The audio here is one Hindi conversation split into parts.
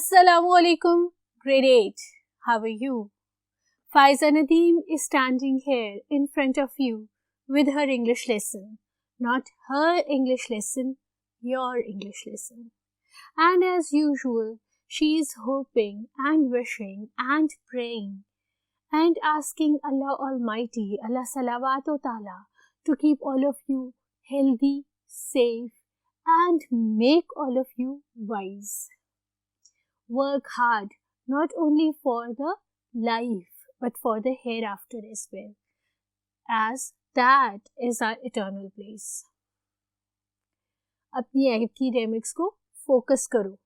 Assalamualaikum, grade 8. How are you? Faiza Nadeem is standing here in front of you with her English lesson. Not her English lesson, your English lesson. And as usual, she is hoping and wishing and praying and asking Allah Almighty, Allah Salawatu Ta'ala, to keep all of you healthy, safe, and make all of you wise. Work hard, not only for the life, but for the hereafter as well, as that is our eternal place. अपनी एकेडमिक्स को फोकस करो,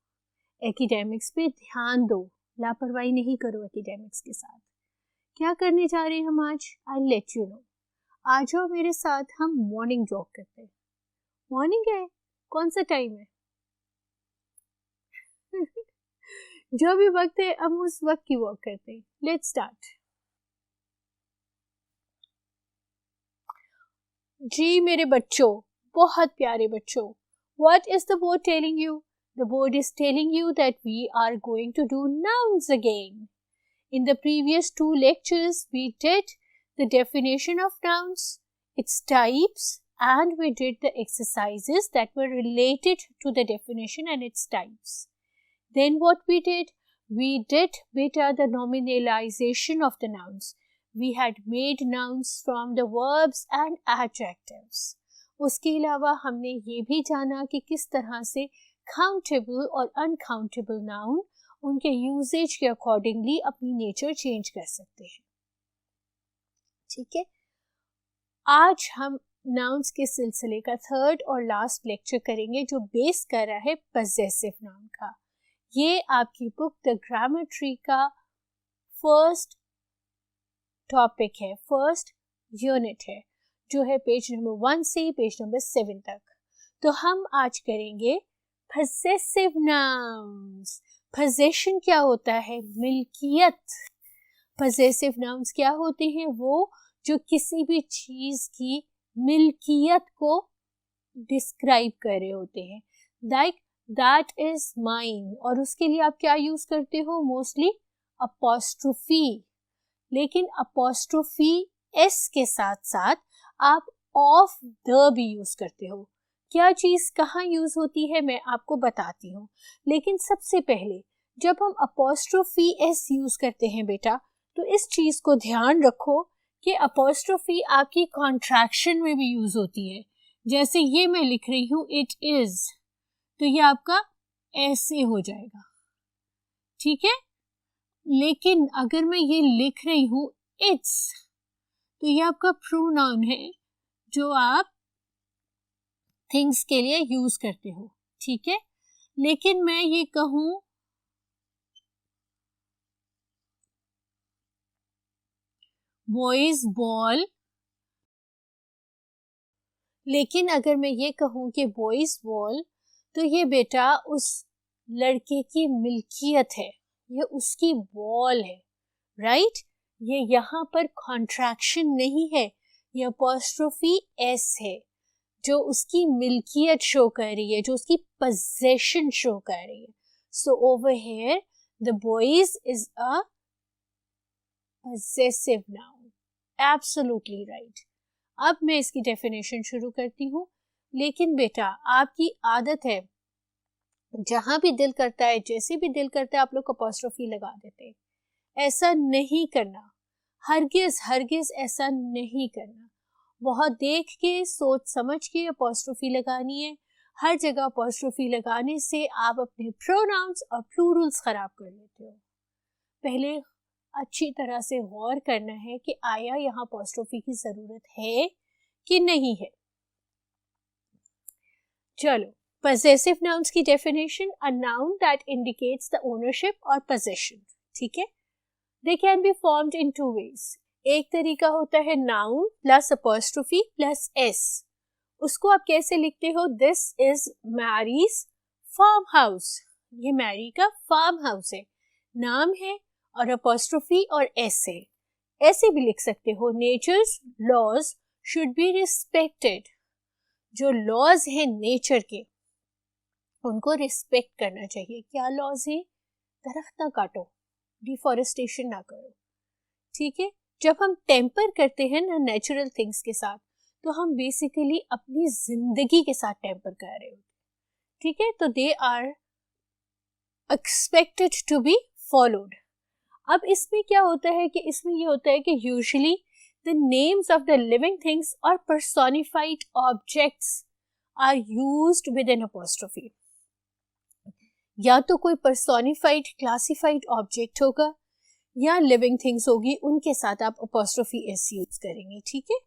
एकेडमिक्स पे ध्यान दो, लापरवाही नहीं करो एकेडमिक्स के साथ. क्या करने जा रहे हैं हम आज? I let you know. आ जाओ मेरे साथ, हम मॉर्निंग जॉग करते हैं. मॉर्निंग है, कौन सा टाइम है? जो भी वक्त है हम उस वक्त की वॉक करते हैं. Let's start. जी मेरे बच्चों, बहुत प्यारे बच्चों, what is the board telling you? The board is telling you that we are going to do nouns again. In the previous 2 lectures, we did the definition of nouns, its types, and we did the exercises that were related to the definition and its types. Then what we did beta the nominalization of the nouns. We had made nouns from the verbs and adjectives. उसके अलावा हमने ये भी जाना कि किस तरह से countable और uncountable noun उनके यूजेज के अकॉर्डिंगली अपनी नेचर चेंज कर सकते हैं. ठीक है, आज हम नाउन्स के सिलसिले का 3rd और लास्ट लेक्चर करेंगे जो बेस कर रहा है पजेसिव नाउन का. ये आपकी बुक द ग्रामर ट्री का फर्स्ट टॉपिक है, फर्स्ट यूनिट है, जो है पेज नंबर 1 से पेज नंबर 7 तक. तो हम आज करेंगे पजेसिव नाउन्स. पोजेशन क्या होता है? मिल्कियत. पजेसिव नाउन्स क्या होते हैं? वो जो किसी भी चीज की मिल्कियत को डिस्क्राइब कर रहे होते हैं. लाइक दैट इज माइन, और उसके लिए आप क्या यूज करते हो? Mostly apostrophe. लेकिन अपोस्ट्रोफी एस के साथ साथ आप ऑफ द भी यूज करते हो. क्या चीज कहाँ यूज होती है मैं आपको बताती हूँ. लेकिन सबसे पहले जब हम अपोस्ट्रोफी एस यूज करते हैं बेटा, तो इस चीज को ध्यान रखो कि अपोस्ट्रोफी आपकी कॉन्ट्रैक्शन में भी यूज होती है. जैसे ये मैं लिख रही हूँ इट इज, तो ये आपका ऐसे हो जाएगा. ठीक है, लेकिन अगर मैं ये लिख रही हूँ इट्स, तो ये आपका प्रोनाउन है जो आप थिंग्स के लिए यूज करते हो. ठीक है, लेकिन मैं ये कहूं बॉयज बॉल, लेकिन अगर मैं ये कहूं कि बॉयज बॉल, तो ये बेटा उस लड़के की मिल्कियत है, ये उसकी बॉल है. राइट, ये यहाँ पर कॉन्ट्रैक्शन नहीं है, ये अपोस्ट्रोफी एस है जो उसकी मिल्कियत शो कर रही है, जो उसकी पोजेशन शो कर रही है. So over here the boys is a possessive noun. Absolutely right. अब मैं इसकी डेफिनेशन शुरू करती हूँ. लेकिन बेटा आपकी आदत है, जहां भी दिल करता है, जैसे भी दिल करता है, आप लोग अपोस्ट्रोफी लगा देते हैं. ऐसा नहीं करना, हरगिज हरगिज ऐसा नहीं करना. बहुत देख के सोच समझ के अपोस्ट्रोफी लगानी है. हर जगह अपोस्ट्रोफी लगाने से आप अपने प्रोनाउंस और प्लूरल्स खराब कर लेते हो. पहले अच्छी तरह से गौर करना है कि आया यहाँ अपोस्ट्रोफी की जरूरत है कि नहीं है. चलो, possessive nouns की definition, a noun that indicates the ownership or possession. ठीक है, they can be formed in 2 ways. एक तरीका होता है noun plus apostrophe plus S. उसको आप कैसे लिखते हो? This is Mary's farmhouse. ये मैरी का फार्म हाउस है, नाम है, और अपोस्ट्रोफी और एस है. ऐसे भी लिख सकते हो, nature's laws should be respected. जो लॉज हैं नेचर के, उनको रिस्पेक्ट करना चाहिए. क्या लॉज हैं? दरख्त ना काटो, डिफॉरेस्टेशन ना करो, ठीक है। जब हम टेम्पर करते हैं ना नेचुरल थिंग्स के साथ, तो हम बेसिकली अपनी जिंदगी के साथ टेम्पर कर रहे होते, ठीक है। तो they are expected to be followed. अब इसमें क्या होता है कि इसमें ये होता है कि usually the names of the living things or personified objects are used with an apostrophe. या तो कोई personified classified object होगा या living things होगी, उनके साथ आप apostrophe s यूज करेंगे, ठीक है।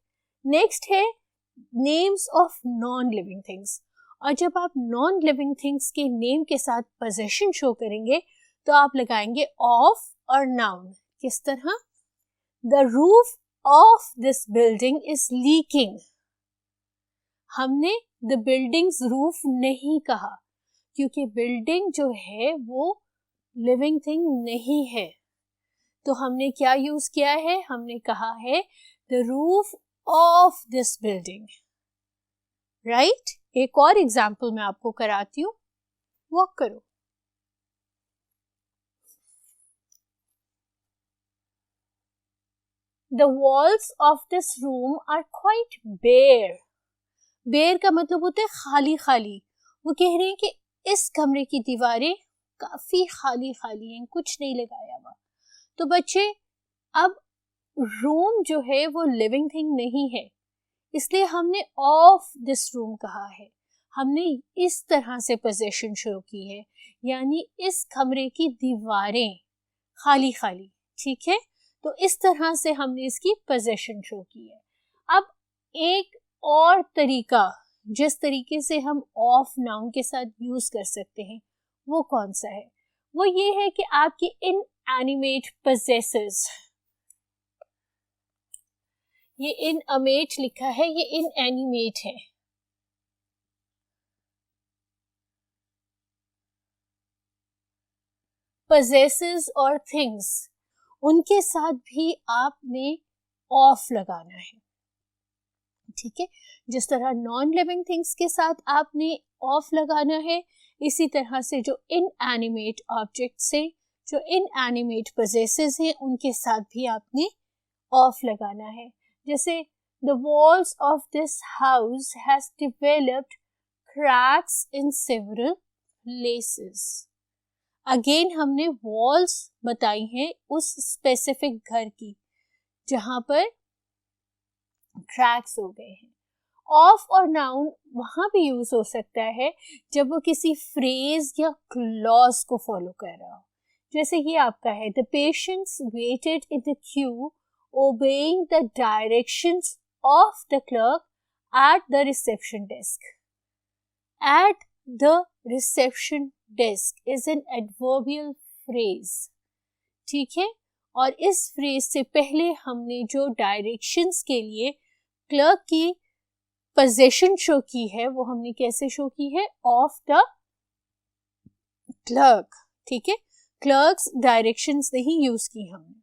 नेक्स्ट है names of non-living things, और जब आप non-living things के name के साथ possession show करेंगे तो आप लगाएंगे of और noun। किस तरह? The roof of this building is leaking. हमने the building's roof नहीं कहा क्योंकि building जो है वो living thing नहीं है, तो हमने क्या यूज किया है? हमने कहा है the roof of this building, right? एक और एग्जाम्पल मैं आपको कराती हूँ, वॉक करो। The walls of this room are quite bare. Bare का मतलब होता है खाली खाली। वो कह रहे हैं कि इस कमरे की दीवारें काफी खाली खाली हैं, कुछ नहीं लगाया हुआ। तो बच्चे, अब रूम जो है वो लिविंग थिंग नहीं है, इसलिए हमने ऑफ दिस रूम कहा है। हमने इस तरह से पोजीशन शो की है, यानी इस कमरे की दीवारें खाली खाली, ठीक है। तो इस तरह से हमने इसकी पोजीशन शो की है। अब एक और तरीका जिस तरीके से हम ऑफ नाउन के साथ यूज कर सकते हैं वो कौन सा है? वो ये है कि आपकी इनएनिमेट पोजेसेस, ये इनअमेट लिखा है, ये इनएनिमेट है। पोजेसेस और थिंग्स, उनके साथ भी आपने ऑफ लगाना है, ठीक है। जिस तरह नॉन लिविंग थिंग्स के साथ आपने ऑफ लगाना है, इसी तरह से जो इनएनिमेट ऑब्जेक्ट्स हैं, जो इनएनिमेट पोजेसेस हैं, उनके साथ भी आपने ऑफ लगाना है। जैसे the walls of this house has developed cracks in several places. Again हमने वॉल्स बताई हैं उस स्पेसिफिक घर की जहां पर क्रैक्स हो गए हैं। ऑफ और नाउन वहां भी यूज हो सकता है जब वो किसी फ्रेज या क्लॉज को फॉलो कर रहा हो। जैसे ये आपका है, the patients waited in the queue obeying the directions of the clerk at the reception desk. At the reception desk is an adverbial phrase, ठीक है। और इस फ्रेज से पहले हमने जो डायरेक्शंस के लिए क्लर्क की पोजीशन शो की है वो हमने कैसे शो की है? ऑफ द क्लर्क, ठीक है। क्लर्क्स डायरेक्शंस नहीं यूज की हमने,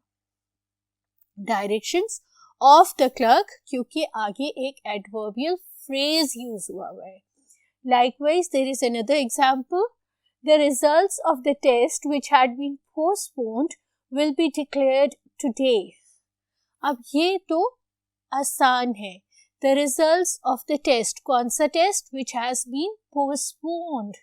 डायरेक्शंस ऑफ द क्लर्क, क्योंकि आगे एक एडवर्बियल फ्रेज यूज हुआ है। Likewise, there is another example. The results of the test which had been postponed will be declared today. अब ये तो आसान है। The results of the test, कौन सा test? Which has been postponed,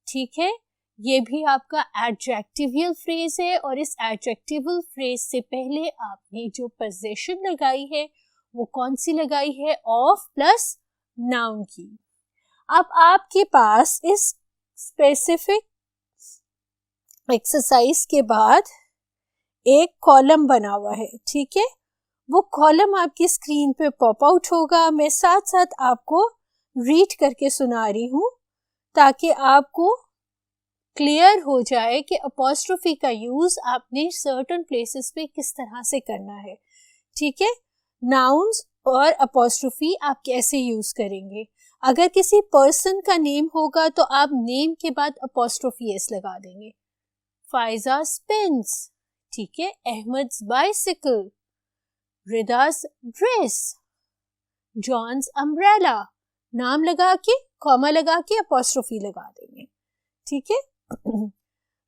ठीक है। ये भी आपका एडजेक्टिवल फ्रेज है, और इस एडजेक्टिवल फ्रेज से पहले आपने जो पोजीशन लगाई है वो कौन सी लगाई है? ऑफ प्लस नाउन की। अब आपके पास इस स्पेसिफिक एक्सरसाइज के बाद एक कॉलम बना हुआ है, ठीक है। वो कॉलम आपकी स्क्रीन पे पॉप आउट होगा। मैं साथ साथ आपको रीड करके सुना रही हूँ ताकि आपको क्लियर हो जाए कि अपॉस्ट्रोफी का यूज आपने सर्टेन प्लेसेस पे किस तरह से करना है, ठीक है। नाउन्स और अपॉस्ट्रोफी आप कैसे यूज करेंगे? अगर किसी पर्सन का नेम होगा तो आप नेम के बाद अपॉस्ट्रोफी एस लगा देंगे। फाइजा स्पेंस, ठीक है। अहमद्स बाइसिकल, रिदास ड्रेस, जॉन्स अम्ब्रेला, नाम लगा के कॉमा लगा के अपॉस्ट्रोफी लगा देंगे, ठीक है।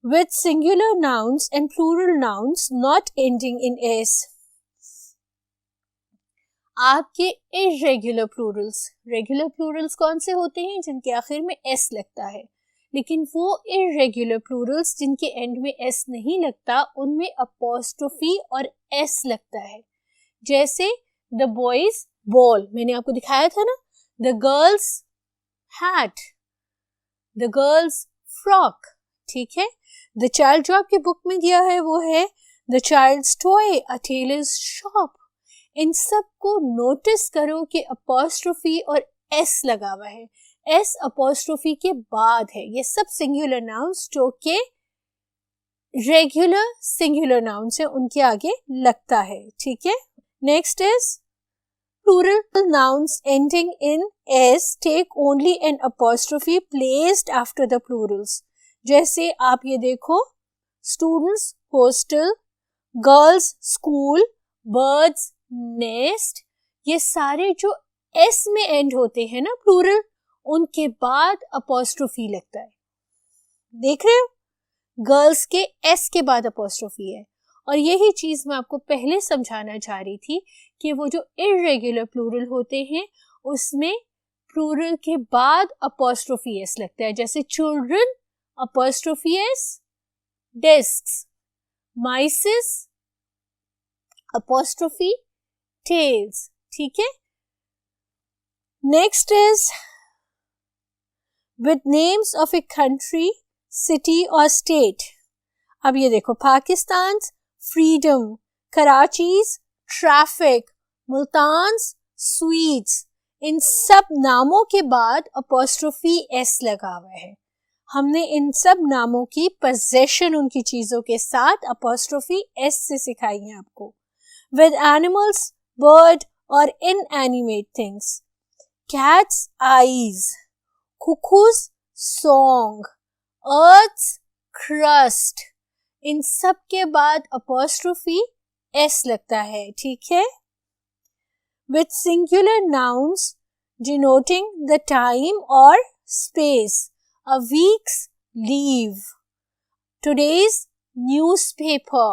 with singular nouns and plural nouns not ending in s. आपके irregular plurals, regular plurals कौन से होते हैं? जिनके आखिर में s लगता है, लेकिन वो irregular plurals जिनके एंड में s नहीं लगता, उनमें apostrophe और s लगता है. जैसे the boys ball, मैंने आपको दिखाया था ना, the girls hat, the girls frock, ठीक है. The child जो आपके बुक में दिया है वो है the child's toy, a tailor's shop. इन सब को नोटिस करो कि apostrophe और s लगा हुआ है. s apostrophe के बाद है. ये सब सिंगुलर नाउन्स जो कि रेगुलर सिंगुलर नाउन्स है, उनके आगे लगता है, ठीक है. Next is plural nouns ending in s take only an apostrophe placed after the plurals. जैसे आप ये देखो, students hostel, girls school, birds nest, ये सारे जो s में एंड होते हैं ना प्लूरल, उनके बाद अपॉस्ट्रोफी लगता है. देख रहे हो, गर्ल्स के s के बाद अपॉस्ट्रोफी है. और यही चीज मैं आपको पहले समझाना चाह रही थी कि वो जो इर्रेगुलर प्लूरल होते हैं उसमें प्लूरल के बाद अपॉस्ट्रोफी s लगता है. जैसे children apostrophe s, desks, mices apostrophe tails, ठीक है. Next is with names of a country, city or state. अब ये देखो, पाकिस्तान freedom, कराची's traffic, मुल्तान्स sweets, इन सब नामों के बाद apostrophe s लगा हुआ है. हमने इन सब नामों की पोजेशन उनकी चीजों के साथ अपॉस्ट्रोफी s से सिखाई है आपको. विद एनिमल्स, बर्ड और inanimate things, cat's eyes, cuckoo's song, earth's crust, इन सब के बाद अपॉस्ट्रोफी s लगता है, ठीक है. With singular nouns denoting the time और space, a week's leave, today's newspaper,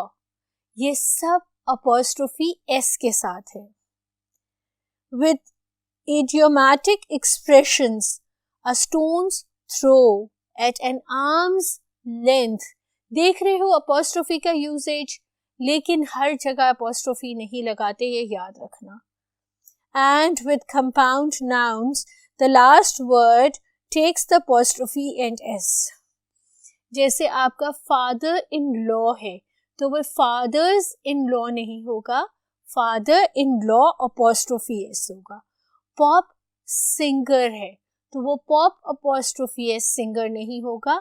ये सब apostrophe s के साथ है. With idiomatic expressions, a stone's throw, at an arm's length, देख रहे हो apostrophe का यूसेज, लेकिन हर जगह apostrophe नहीं लगाते, ये याद रखना. And with compound nouns, the last word takes the apostrophe and s. जैसे आपका फादर इन लॉ है तो वह फादर्स इन लॉ नहीं होगा, father in law apostrophe s होगा. पॉप सिंगर है तो वो पॉप अपॉस्ट्रोफी s सिंगर नहीं होगा,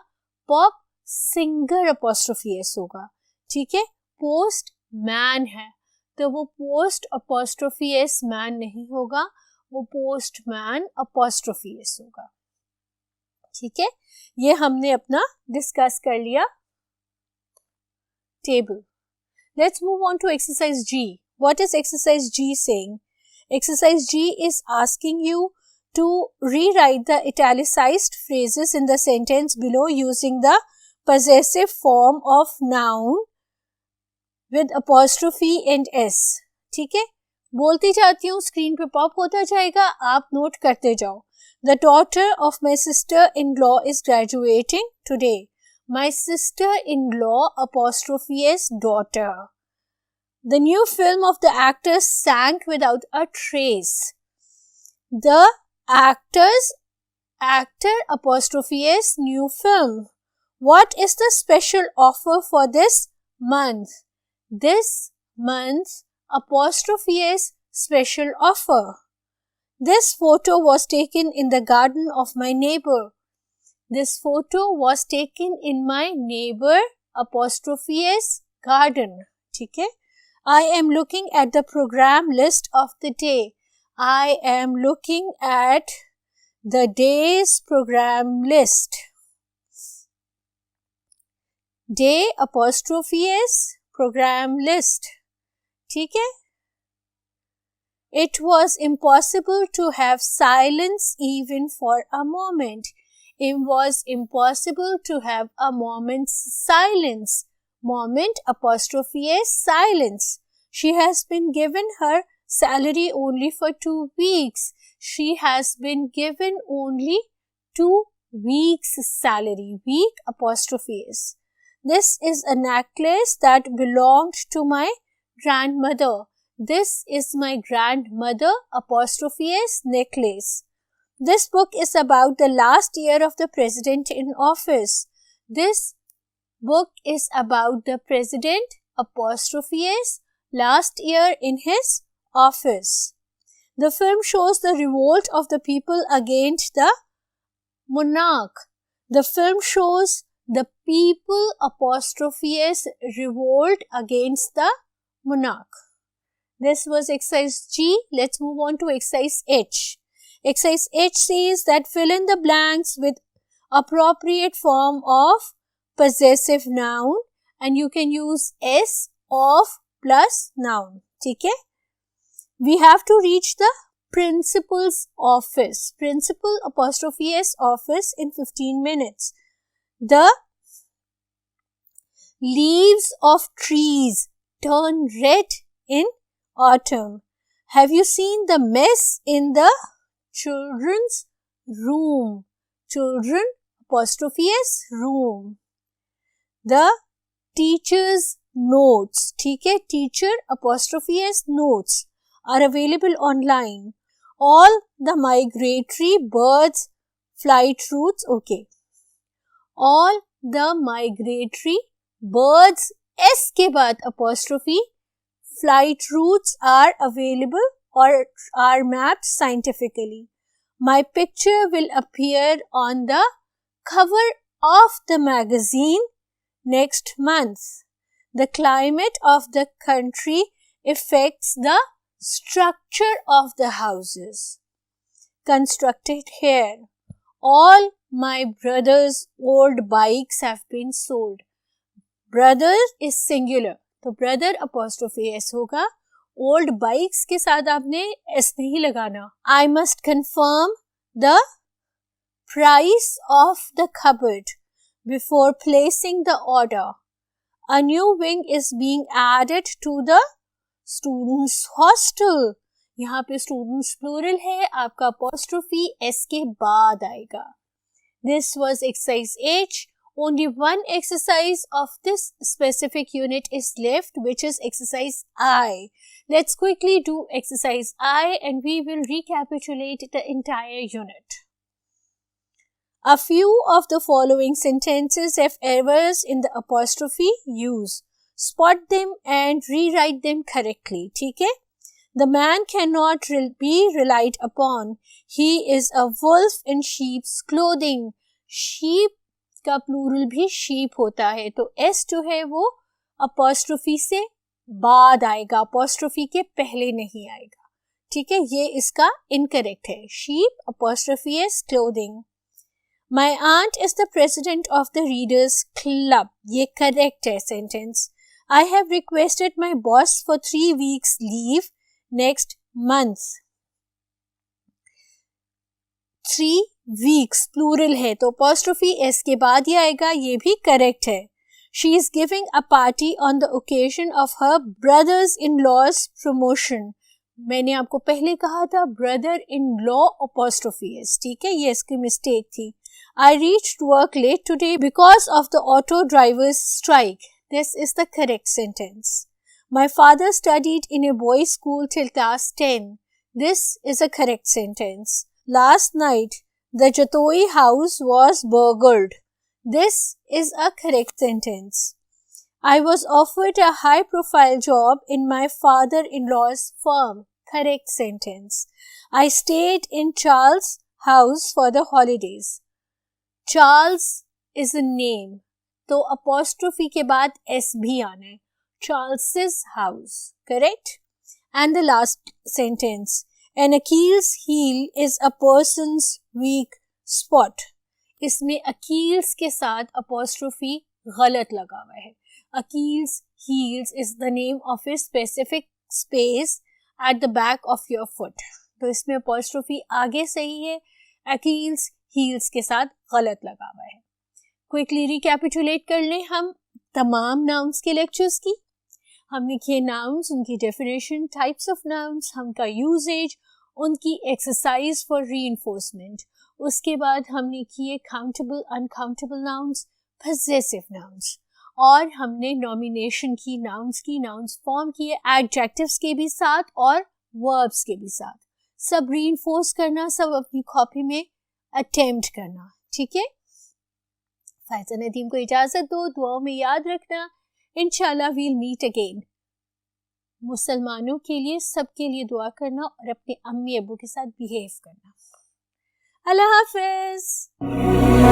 पॉप सिंगर अपॉस्ट्रोफी s होगा, ठीक है. पोस्ट मैन है तो वो पोस्ट अपॉस्ट्रोफी s मैन नहीं होगा, वो पोस्ट मैन अपॉस्ट्रोफी s होगा, ठीक है. ये हमने अपना डिस्कस कर लिया table. Let's move on to exercise G. What is exercise G saying? Exercise G is asking you to rewrite the italicized phrases in the sentence below using the possessive form of noun with apostrophe and s. ठीक है, बोलती जाती हूँ, स्क्रीन पे पॉप होता जाएगा, आप नोट करते जाओ. The daughter of my sister-in-law is graduating today. My sister-in-law apostrophe s daughter. The new film of the actors sank without a trace. The actor apostrophe s new film. What is the special offer for this month? This month apostrophe s special offer. This photo was taken in the garden of my neighbor. This photo was taken in my neighbor apostrophe s garden. ठीक है. I am looking at the program list of the day. I am looking at the day's program list. Day apostrophe s program list. ठीक है. It was impossible to have silence even for a moment. it was impossible to have a moment's silence. Moment apostrophe S silence. She has been given her salary only for 2 weeks. She has been given only 2 weeks salary. Week apostrophe S. This is a necklace that belonged to my grandmother. This is my grandmother apostrophe S necklace. This book is about the last year of the president in office. This book is about the president apostrophe S last year in his office. The film shows the revolt of the people against the monarch. The film shows the people apostrophe S revolt against the monarch. This was exercise G. Let's move on to exercise H. Exercise H says that fill in the blanks with appropriate form of possessive noun, and you can use S of plus noun. ठीक है? We have to reach the principal's office. Principal apostrophe S office in 15 minutes. The leaves of trees turn red in autumn. Have you seen the mess in the children's room? Children apostrophe S room. The teacher's notes, ठीक है? Teacher apostrophe S notes are available online. All the migratory birds flight routes, okay. All the migratory birds S के बाद apostrophe flight routes are available or are mapped scientifically. My picture will appear on the cover of the magazine next month. The climate of the country affects the structure of the houses constructed here. All my brother's old bikes have been sold. Brother is singular, तो brother apostrophe S होगा. Old bikes के साथ आपने S नहीं लगाना. I must confirm the price of the cupboard before placing the order. A new wing is being added to the students hostel. यहाँ पे students plural है, आपका apostrophe S के बाद आएगा. This was exercise H. Only one exercise of this specific unit is left, which is exercise I. Let's quickly do exercise I and we will recapitulate the entire unit. A few of the following sentences have errors in the apostrophe use. Spot them and rewrite them correctly. ठीक है? The man cannot be relied upon. He is a wolf in sheep's clothing. Sheep का प्लूरल भी sheep होता है, तो S जो है वो apostrophe से बाद आएगा, apostrophe के पहले नहीं आएगा. ठीक है, ये इसका incorrect है. Sheep apostrophe S clothing. My aunt is the president of the readers club. ये correct है sentence. I have requested my boss for 3 weeks leave next month. 3 weeks plural है, तो apostrophe S के बाद ही आएगा, ये भी correct है. She is giving a party on the occasion of her brother-in-law's promotion. मैंने आपको पहले कहा था brother-in-law apostrophe S, ठीक है, ये इसकी mistake थी. I reached work late today because of the auto drivers strike. This is the correct sentence. My father studied in a boys' school till class 10. This is a correct sentence. Last night, the Jatoi house was burgled. This is a correct sentence. I was offered a high-profile job in my father-in-law's firm. Correct sentence. I stayed in Charles' house for the holidays. Charles is a name, तो apostrophe के बाद S भी आना है. Charles's house. Correct? And the last sentence. An Achilles heel is a person's weak spot. इसमें Achilles के साथ apostrophe गलत लगा हुआ है. Achilles heels is the name of a specific space at the back of your foot. तो इसमें apostrophe आगे सही है. Achilles हील्स के साथ गलत लगा हुआ है। क्विकली रिकैपिचुलेट कर लें हम तमाम नाउन्स के लेक्चर्स की। हमने किए नाउन्स, उनकी डेफिनेशन, टाइप्स ऑफ नाउन्स, उनका यूजेज, उनकी एक्सरसाइज फॉर रीइंफोर्समेंट। उसके बाद हमने किए countable, uncountable nouns, possessive nouns, और हमने नॉमिनेशन की, नाउन्स फॉर्म किए एडजेक्टिव्स के भी साथ और वर्ब्स के भी साथ। सब रीइंफोर्स करना, सब अपनी कॉपी में अटेम्प्ट करना, ठीक है। फायजा नदीम को इजाजत दो, दुआओं में याद रखना। इंशाल्लाह वील मीट अगेन। मुसलमानों के लिए, सबके लिए दुआ करना और अपने अम्मी अब्बू के साथ बिहेव करना। अल्लाह हाफिज।